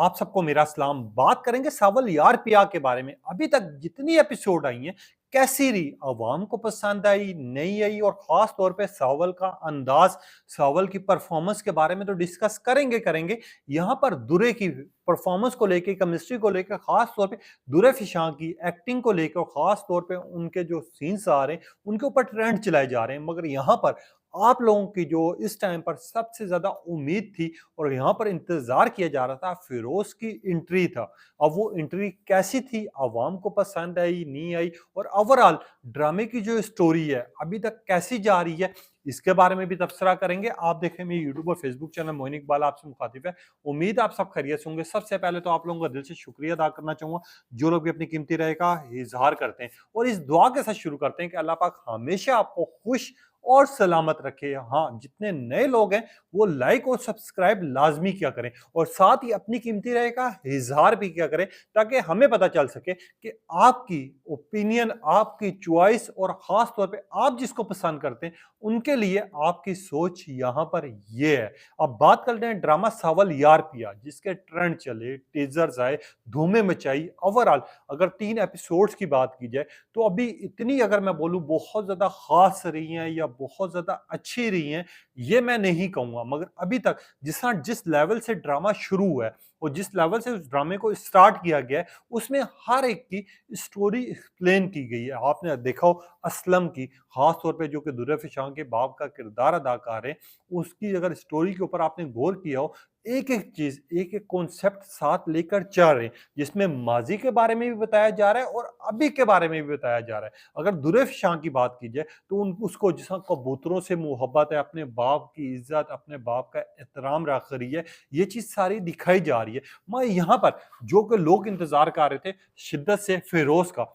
आप सबको मेरा सलाम। बात करेंगे सावल यार पिया के बारे में। अभी तक जितनी एपिसोड आई हैं, कैसी रही? अवाम को पसंद आई, नहीं आई? और खास तौर पे सावल का अंदाज, सावल की परफॉर्मेंस के बारे में तो डिस्कस करेंगे। यहाँ पर दुरे की परफॉर्मेंस को लेके, केमिस्ट्री को लेकर, खास तौर पे दुरे फिशां की एक्टिंग को लेकर, खास तौर पे उनके जो सीन्स आ रहे हैं, उनके ऊपर ट्रेंड चलाए जा रहे हैं। मगर यहाँ पर आप लोगों की जो इस टाइम पर सबसे ज्यादा उम्मीद थी और यहाँ पर इंतजार किया जा रहा था, फिरोज की एंट्री था। अब वो एंट्री कैसी थी, अवाम को पसंद आई, नहीं आई, और ओवरऑल ड्रामे की जो स्टोरी है अभी तक कैसी जा रही है, इसके बारे में भी तबसरा करेंगे। आप देखें मेरे यूट्यूब और फेसबुक चैनल मोइन इकबाल आपसे मुखातिब है। उम्मीद आप सब खैरियत से होंगे। सबसे पहले तो आप लोगों का दिल से शुक्रिया अदा करना चाहूंगा जो लोग भी अपनी कीमती राय का इजहार करते हैं, और इस दुआ के साथ शुरू करते हैं कि अल्लाह पाक हमेशा आपको खुश और सलामत रखे। हाँ, जितने नए लोग हैं वो लाइक और सब्सक्राइब लाजमी किया करें, और साथ ही अपनी कीमती राय का इजहार भी किया करें, ताकि हमें पता चल सके कि आपकी ओपिनियन, आपकी चॉइस, और खास तौर पे आप जिसको पसंद करते हैं उनके लिए आपकी सोच यहाँ पर ये है। अब बात करते हैं ड्रामा सावल यार पिया, जिसके ट्रेंड चले, टीजर्स आए, धूमें मचाई। ओवरऑल अगर 3 एपिसोड्स की बात की जाए तो अभी इतनी, अगर मैं बोलूं, बहुत ज्यादा खास रही हैं या बहुत ज्यादा अच्छी रही हैं, ये मैं नहीं कहूंगा। मगर अभी तक जिस लेवल से ड्रामा शुरू हुआ है और जिस लेवल से उस ड्रामे को स्टार्ट किया गया है, उसमें हर एक की स्टोरी एक्सप्लेन की गई है। आपने देखा हो असलम की, खास तौर पे जो कि दुर्र फिशां के बाप का किरदार अदा कर रहे हैं, उसकी अगर स्टोरी के ऊपर आपने गौर किया हो, एक एक चीज, एक एक कॉन्सेप्ट साथ लेकर चल रहे हैं, जिसमें माजी के बारे में भी बताया जा रहा है और अभी के बारे में भी बताया जा रहा है। अगर दुरेफ शाह की बात की जाए तो उसको जिस कबूतरों से मोहब्बत है, अपने बाप की इज्जत, अपने बाप का एहतराम रख रही है, ये चीज सारी दिखाई जा रही है। मैं यहाँ पर जो कि लोग इंतजार कर रहे थे शिद्दत से फिरोज का,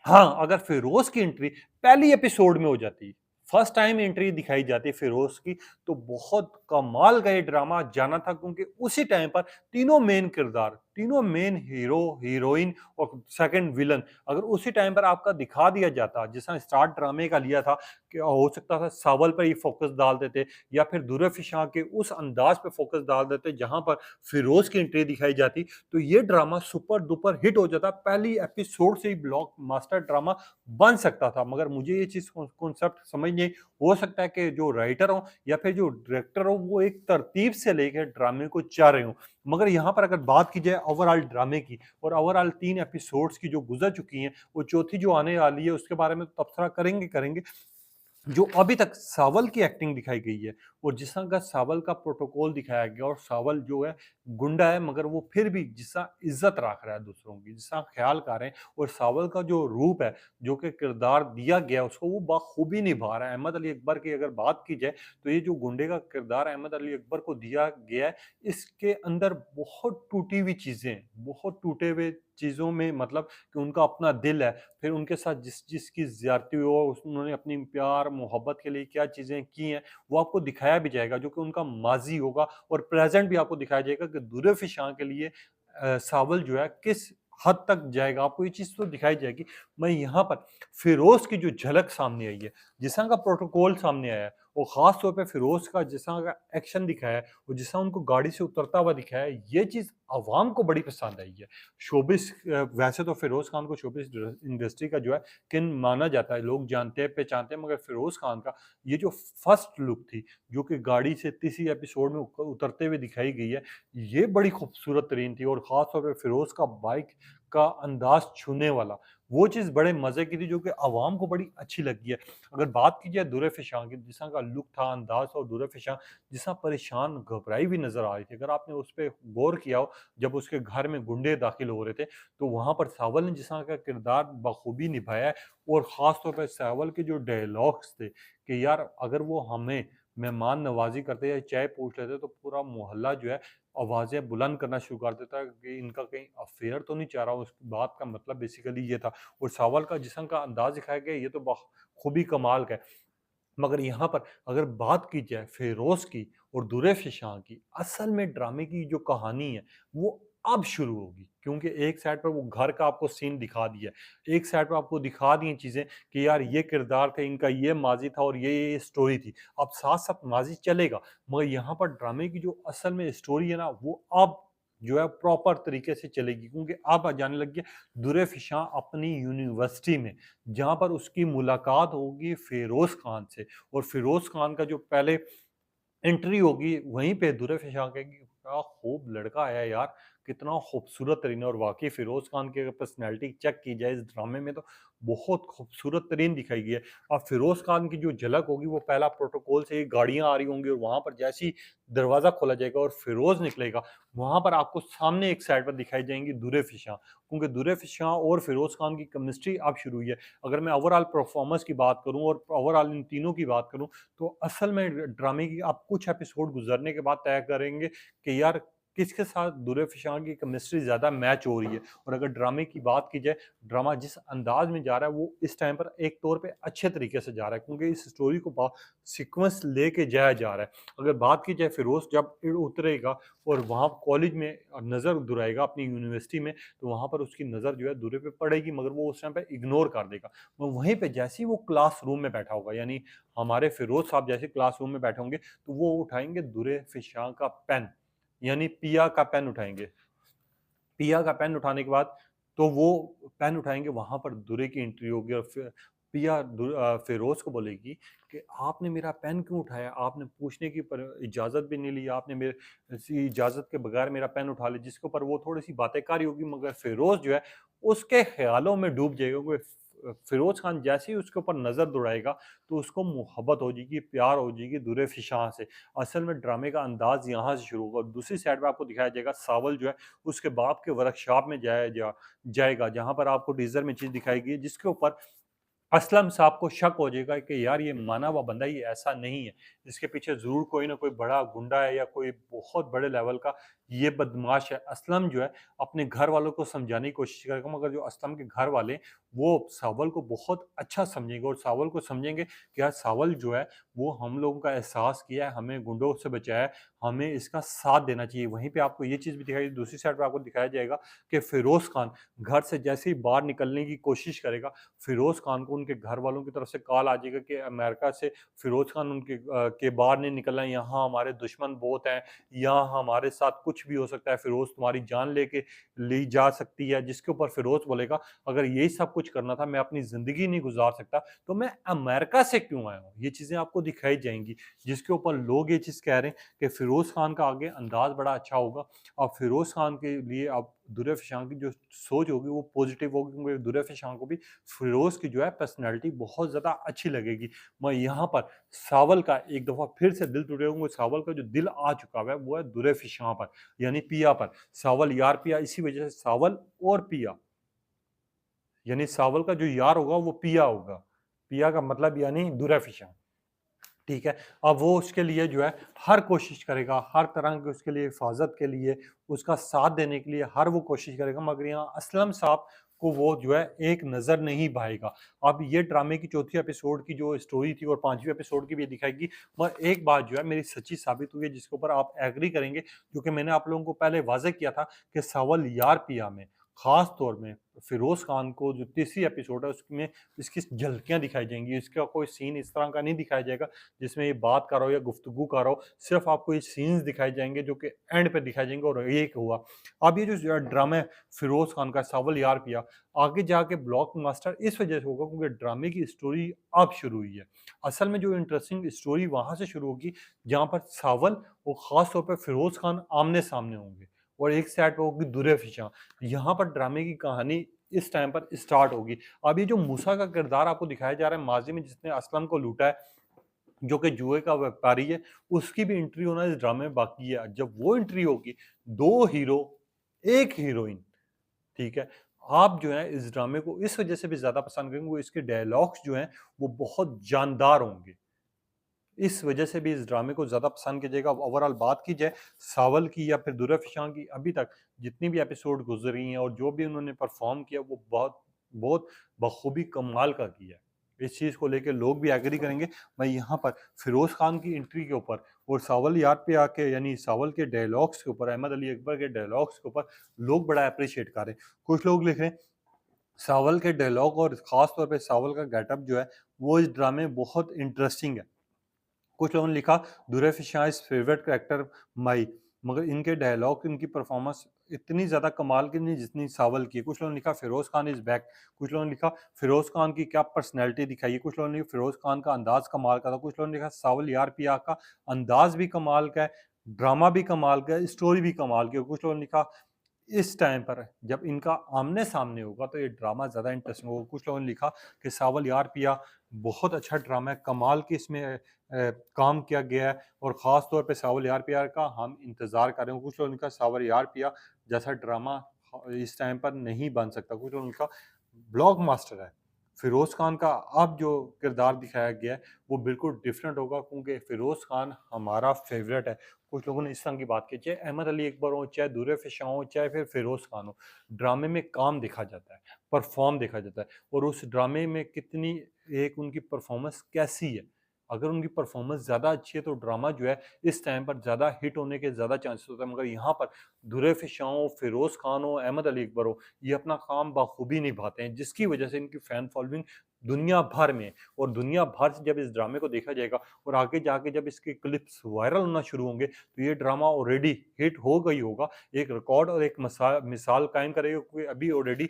हाँ, अगर फिरोज की एंट्री पहली एपिसोड में हो जाती, फर्स्ट टाइम एंट्री दिखाई जाती फिरोज की, तो बहुत कमाल का ये ड्रामा जाना था। क्योंकि उसी टाइम पर तीनों मेन किरदार, तीनों मेन हीरो, हीरोइन और सेकंड विलन अगर उसी टाइम पर आपका दिखा दिया जाता, जिसने स्टार्ट ड्रामे का लिया था कि हो सकता था सावल पर ही फोकस डाल देते, या फिर दुर्र फिशां के उस अंदाज पे फोकस डाल देते जहां पर फिरोज की एंट्री दिखाई जाती, तो ये ड्रामा सुपर डुपर हिट हो जाता, पहली एपिसोड से ही ब्लॉक मास्टर ड्रामा बन सकता था। मगर मुझे ये चीज कॉन्सेप्ट समझ नहीं, हो सकता है कि जो राइटर हो या फिर जो डायरेक्टर हो वो एक तरतीब से लेकर ड्रामे को चाह रहे हो। मगर यहाँ पर अगर बात की जाए ओवरऑल ड्रामे की, और ओवरऑल 3 एपिसोड्स की जो गुजर चुकी हैं, वो चौथी जो आने वाली है उसके बारे में तो तबसरा करेंगे। जो अभी तक सावल की एक्टिंग दिखाई गई है और जिस तरह का सावल का प्रोटोकॉल दिखाया गया, और सावल जो है गुंडा है मगर वो फिर भी जिस तरह इज्जत रख रहा है दूसरों की, जिस तरह ख्याल कर रहे हैं, और सावल का जो रूप है, जो कि किरदार दिया गया उसको, वो बाखूबी निभा रहा है। अहमद अली अकबर की अगर बात की जाए तो ये जो गुंडे का किरदार अहमद अली अकबर को दिया गया है, इसके अंदर बहुत टूटी हुई चीजें, बहुत टूटे हुए चीजों में, मतलब कि उनका अपना दिल है, फिर उनके साथ जिसकी ज्यादती हुई हो, उन्होंने अपनी प्यार मोहब्बत के लिए क्या चीजें की हैं, वो आपको दिखाया भी जाएगा, जो कि उनका माजी होगा, और प्रेजेंट भी आपको दिखाया जाएगा कि दुर्र फिशां के लिए सावल जो है किस हद तक जाएगा, आपको ये चीज तो दिखाई जाएगी। मैं यहाँ पर फिरोज की जो झलक सामने आई है, जिस तरह का प्रोटोकॉल सामने आया है, और खास तौर पे फिरोज का जिस तरह का एक्शन दिखाया है और जिस तरह उनको गाड़ी से उतरता हुआ दिखाया है, ये चीज अवाम को बड़ी पसंद आई है। शोबिस, वैसे तो फिरोज खान को शोबिस इंडस्ट्री का जो है किंग माना जाता है, लोग जानते हैं पहचानते हैं, मगर फिरोज खान का ये जो फर्स्ट लुक थी, जो कि गाड़ी से तीसरी एपिसोड में उतरते हुए दिखाई गई है, ये बड़ी खूबसूरत तरीन थी। और खास तौर पे फिरोज का बाइक का अंदाज छूने वाला, वो चीज़ बड़े मजे की थी, जो कि अवाम को बड़ी अच्छी लगी है। अगर बात की जाए दुर्र फिशां की, जिस तरह का लुक था, अंदाज था, और दुर्र फिशां जिस तरह परेशान, घबराई हुई नजर आ रही थी, अगर आपने उस पर गौर किया हो, जब उसके घर में गुंडे दाखिल हो रहे थे, तो वहां पर सावल ने जिस तरह का किरदार बखूबी निभाया है, और खास तौर पर सावल के जो डायलॉग्स थे कि यार अगर वो हमें मेहमान नवाजी करते या चाय पूछ लेते तो पूरा मोहल्ला जो है आवाजें बुलंद करना शुरू कर देता कि इनका कहीं अफेयर तो नहीं चाह रहा। उस बात का मतलब बेसिकली ये था, और सावल का जिस्म का अंदाज दिखाया गया, ये तो खूबी कमाल का है। मगर यहाँ पर अगर बात की जाए फिरोज की और दुर्र फिशां की, असल में ड्रामे की जो कहानी है वो अब शुरू होगी, क्योंकि एक साइड पर वो घर का आपको सीन दिखा दिया, एक साइड पर आपको दिखा दी चीजें कि यार ये किरदार थे, इनका ये माजी था और ये स्टोरी थी। अब साथ साथ माजी चलेगा, मगर यहाँ पर ड्रामे की जो असल में स्टोरी है ना, वो अब जो है प्रॉपर तरीके से चलेगी, क्योंकि अब जाने लग गया दुर्रे फिशां अपनी यूनिवर्सिटी में, जहाँ पर उसकी मुलाकात होगी फिरोज खान से। और फिरोज खान का जो पहले एंट्री होगी वहीं पे दुर्रे फिशा कहेगी क्या खूब लड़का आया यार, कितना खूबसूरत तरीन है। और वाकई फिरोज खान की अगर पर्सनैलिटी चेक की जाए इस ड्रामे में तो बहुत खूबसूरत तरीन दिखाई गई है। अब फिरोज खान की जो झलक होगी वो पहला प्रोटोकॉल से गाड़ियां आ रही होंगी और वहां पर जैसे ही दरवाजा खोला जाएगा और फिरोज निकलेगा, वहां पर आपको सामने एक साइड पर दिखाई जाएंगी दुर्रे फिशा, क्योंकि दुर्रे फिशा और फिरोज खान की केमिस्ट्री अब शुरू हुई है। अगर मैं ओवरऑल परफॉर्मेंस की बात करूं और ओवरऑल इन तीनों की बात करूं, तो असल में ड्रामे की आप कुछ एपिसोड गुजरने के बाद तय करेंगे कि यार किसके साथ दुर्रे फिशां की केमिस्ट्री ज़्यादा मैच हो रही है। और अगर ड्रामे की बात की जाए, ड्रामा जिस अंदाज में जा रहा है वो इस टाइम पर एक तौर पे अच्छे तरीके से जा रहा है, क्योंकि इस स्टोरी को सीक्वेंस लेके जाया जा रहा है। अगर बात की जाए फिरोज जब उतरेगा और वहाँ कॉलेज में नज़र दुराएगा अपनी यूनिवर्सिटी में, तो वहाँ पर उसकी नज़र जो है दुर्रे पे पड़ेगी, मगर वो उस टाइम पे इग्नोर कर देगा। वहीं पे जैसे ही वो क्लासरूम में बैठा होगा, यानी हमारे फिरोज साहब जैसे क्लासरूम में बैठे होंगे, तो वो उठाएंगे दुर्रे फिशां का पेन, यानी पिया का पेन उठाएंगे। पिया का पेन उठाने के बाद तो वो पेन उठाएंगे, वहां पर दुर्रे की एंट्री होगी और फिर पिया फिरोज को बोलेगी कि आपने मेरा पेन क्यों उठाया, आपने पूछने की इजाजत भी नहीं ली, आपने मेरे इसी इजाजत के बगैर मेरा पेन उठा लिया। जिसके ऊपर वो थोड़ी सी बातें कारी होगी, मगर फिरोज जो है उसके ख्यालों में डूब जाएगा, क्योंकि फिरोज खान जैसे ही उसके ऊपर नजर दौड़ाएगा तो उसको मोहब्बत हो जाएगी, प्यार हो जाएगी दुर्रे फिशां से। असल में ड्रामे का अंदाज यहाँ से शुरू होगा और दूसरी साइड पे आपको दिखाया जाएगा सावल जो है उसके बाप के वर्कशॉप में जाएगा, जहाँ पर आपको टीजर में चीज दिखाएगी जिसके ऊपर असलम साहब को शक हो जाएगा कि यार ये माना हुआ बंदा ये ऐसा नहीं है, इसके पीछे जरूर कोई ना कोई बड़ा गुंडा है या कोई बहुत बड़े लेवल का ये बदमाश है। असलम जो है अपने घर वालों को समझाने की कोशिश करेगा, मगर जो असलम के घर वाले वो सावल को बहुत अच्छा समझेंगे और सावल को समझेंगे कि यार सावल जो है वो हम लोगों का एहसास किया है, हमें गुंडों से बचाया है, हमें इसका साथ देना चाहिए। वहीं पे आपको ये चीज़ भी दिखाई, दूसरी साइड पे आपको दिखाया जाएगा कि फिरोज खान घर से जैसे ही बाहर निकलने की कोशिश करेगा, फिरोज खान को उनके घर वालों की तरफ से कॉल आ जाएगा कि अमेरिका से फिरोज खान के बाहर नहीं निकलना, यहाँ हमारे दुश्मन बहुत हैं, यहाँ हमारे साथ कुछ भी हो सकता है, फिरोज तुम्हारी जान लेके ली जा सकती है। जिसके ऊपर फिरोज बोलेगा अगर यही सब कुछ करना था, मैं अपनी जिंदगी नहीं गुजार सकता, तो मैं अमेरिका से क्यों आया हूँ। ये चीजें आपको दिखाई जाएंगी, जिसके ऊपर लोग ये चीज कह रहे हैं कि फिरोज खान का आगे अंदाज बड़ा अच्छा होगा। और फिरोज खान के लिए अब दुर्रे फिशां की जो सोच होगी वो पॉजिटिव होगी, क्योंकि दुर्रे फिशां को भी फिरोज की जो है पर्सनैलिटी बहुत ज्यादा अच्छी लगेगी। मैं यहाँ पर सावल का एक दफा फिर से दिल टूटे होंगे, सावल का जो दिल आ चुका है वो है दुर्रे फिशां पर, यानी पिया पर। सावल यार पिया, इसी वजह से सावल और पिया, यानी सावल का जो यार होगा वो पिया होगा। पिया का मतलब यानी दुर्रे फिशां, ठीक है। अब वो उसके लिए जो है हर कोशिश करेगा, हर तरह की उसके लिए हिफाजत के लिए, उसका साथ देने के लिए हर वो कोशिश करेगा, मगर यहाँ असलम साहब को वो जो है एक नज़र नहीं भाएगा। अब ये ड्रामे की चौथी एपिसोड की जो स्टोरी थी और पांचवी एपिसोड की भी दिखाएगी, मगर एक बात जो है मेरी सच्ची साबित हुई है जिसके ऊपर आप एग्री करेंगे, क्योंकि मैंने आप लोगों को पहले वाज़ेह किया था कि सावल यार पिया में खास तौर में फिरोज खान को जो तीसरी एपिसोड है उसमें इसकी झलकियां दिखाई जाएंगी। इसका कोई सीन इस तरह का नहीं दिखाया जाएगा जिसमें ये बात कर रहा हो या गुफ्तगू कर रहा हो, सिर्फ आपको ये सीन्स दिखाए जाएंगे जो कि एंड पे दिखाए जाएंगे। और ये हुआ अब ये जो ड्रामा है फिरोज खान का सावल यार पिया, आगे जाके ब्लॉक मास्टर इस वजह से होगा क्योंकि ड्रामे की स्टोरी अब शुरू हुई है। असल में जो इंटरेस्टिंग स्टोरी वहां से शुरू होगी जहां पर सावल और खास तौर पर फिरोज खान आमने सामने होंगे और एक साइड पे होगी दुर्रे फिशां। यहाँ पर ड्रामे की कहानी इस टाइम पर स्टार्ट होगी। अब ये जो मूसा का किरदार आपको दिखाया जा रहा है माजी में जिसने असलम को लूटा है, जो कि जुए का व्यापारी है, उसकी भी एंट्री होना इस ड्रामे में बाकी है। जब वो एंट्री होगी, 2 हीरो, 1 हीरोइन, ठीक है? आप जो है इस ड्रामे को इस वजह से भी ज़्यादा पसंद करेंगे, वो इसके डायलॉग्स जो हैं वो बहुत जानदार होंगे। इस वजह से भी इस ड्रामे को ज़्यादा पसंद किया जाएगा। अब ओवरऑल बात की जाए सावल की या फिर दुर्रा फिशां की, अभी तक जितनी भी एपिसोड गुजरी हैं और जो भी उन्होंने परफॉर्म किया वो बहुत बहुत बखूबी कमाल का किया है। इस चीज़ को लेके लोग भी एग्री करेंगे। मैं यहाँ पर फिरोज खान की एंट्री के ऊपर और सावल याद पे आके यानी सावल के डायलॉग्स के ऊपर, अहमद अली अकबर के डायलॉग्स के ऊपर लोग बड़ा अप्रिशिएट कर रहे हैं। कुछ लोग लिख रहे हैं सावल के डायलॉग और खास तौर पे सावल का गेटअप जो है वो इस ड्रामे में बहुत इंटरेस्टिंग है। कुछ लोगों ने लिखा दुर्रे फिशां इज फेवरेट कैरेक्टर माई, मगर इनके डायलॉग, इनकी परफॉर्मेंस इतनी ज़्यादा कमाल की नहीं जितनी सावल की है। कुछ लोगों ने लिखा फ़िरोज़ खान इज़ बैक, कुछ लोगों ने लिखा फ़िरोज़ खान की क्या पर्सनैलिटी दिखाई है, कुछ लोगों ने लिखा फ़िरोज़ खान का अंदाज़ कमाल का था, कुछ लोगों ने लिखा सावल यार पिया का अंदाज़ भी कमाल का है, ड्रामा भी कमाल का है, स्टोरी भी कमाल की है। कुछ लोगों ने लिखा इस टाइम पर जब इनका आमने-सामने होगा तो ये ड्रामा ज़्यादा इंटरेस्टिंग होगा। कुछ लोगों ने लिखा कि सावल यार पिया बहुत अच्छा ड्रामा है, कमाल की इसमें काम किया गया है और ख़ास तौर पे सावल यार पिया का हम इंतज़ार कर रहे हैं। कुछ लोगों ने लिखा सावल यार पिया जैसा ड्रामा इस टाइम पर नहीं बन सकता। कुछ लोगों ने लिखा ब्लॉकबस्टर है। फ़िरोज़ खान का अब जो किरदार दिखाया गया है वो बिल्कुल डिफरेंट होगा क्योंकि फ़िरोज़ खान हमारा फ़ेवरेट है। कुछ लोगों ने इस तरह की बात की, चाहे अहमद अली अकबर हो, चाहे दूर फ़िशा हो, चाहे फिर फ़िरोज़ खान हो, ड्रामे में काम देखा जाता है, परफ़ॉर्म देखा जाता है और उस ड्रामे में कितनी एक उनकी परफ़ॉर्मेंस कैसी है। अगर उनकी परफ़ॉर्मेंस ज़्यादा अच्छी है तो ड्रामा जो है इस टाइम पर ज़्यादा हिट होने के ज़्यादा चांसेस होते हैं, मगर यहाँ पर दूर फ़िशा हो, फ़िरोज़ खान हो, अहमद अली अकबर हो, ये अपना काम बखूबी निभाते हैं, जिसकी वजह से इनकी फ़ैन फ़ॉलोइंग दुनिया भर में है और दुनिया भर से जब इस ड्रामे को देखा जाएगा और आगे जाके जब इसके क्लिप्स वायरल होना शुरू होंगे, तो ये ड्रामा ऑलरेडी हिट हो गई होगा। एक रिकॉर्ड और एक मिसाल कायम करेगा क्योंकि अभी ऑलरेडी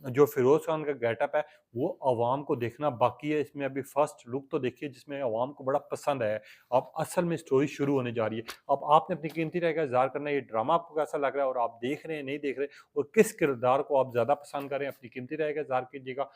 जो फ़िरोज़ खान का गेटअप है, वो अवाम को देखना बाकी है। इसमें अभी फर्स्ट लुक तो देखिए जिसमें अवाम को बड़ा पसंद आया है। अब असल में स्टोरी शुरू होने जा रही है। अब आपने अपनी कीमती राय का इज़हार करना है, ये ड्रामा आपको कैसा लग रहा है और आप देख रहे हैं, नहीं देख रहे और किस किरदार को आप ज़्यादा पसंद कर रहे हैं? अपनी कीमती राय का इज़हार कीजिएगा।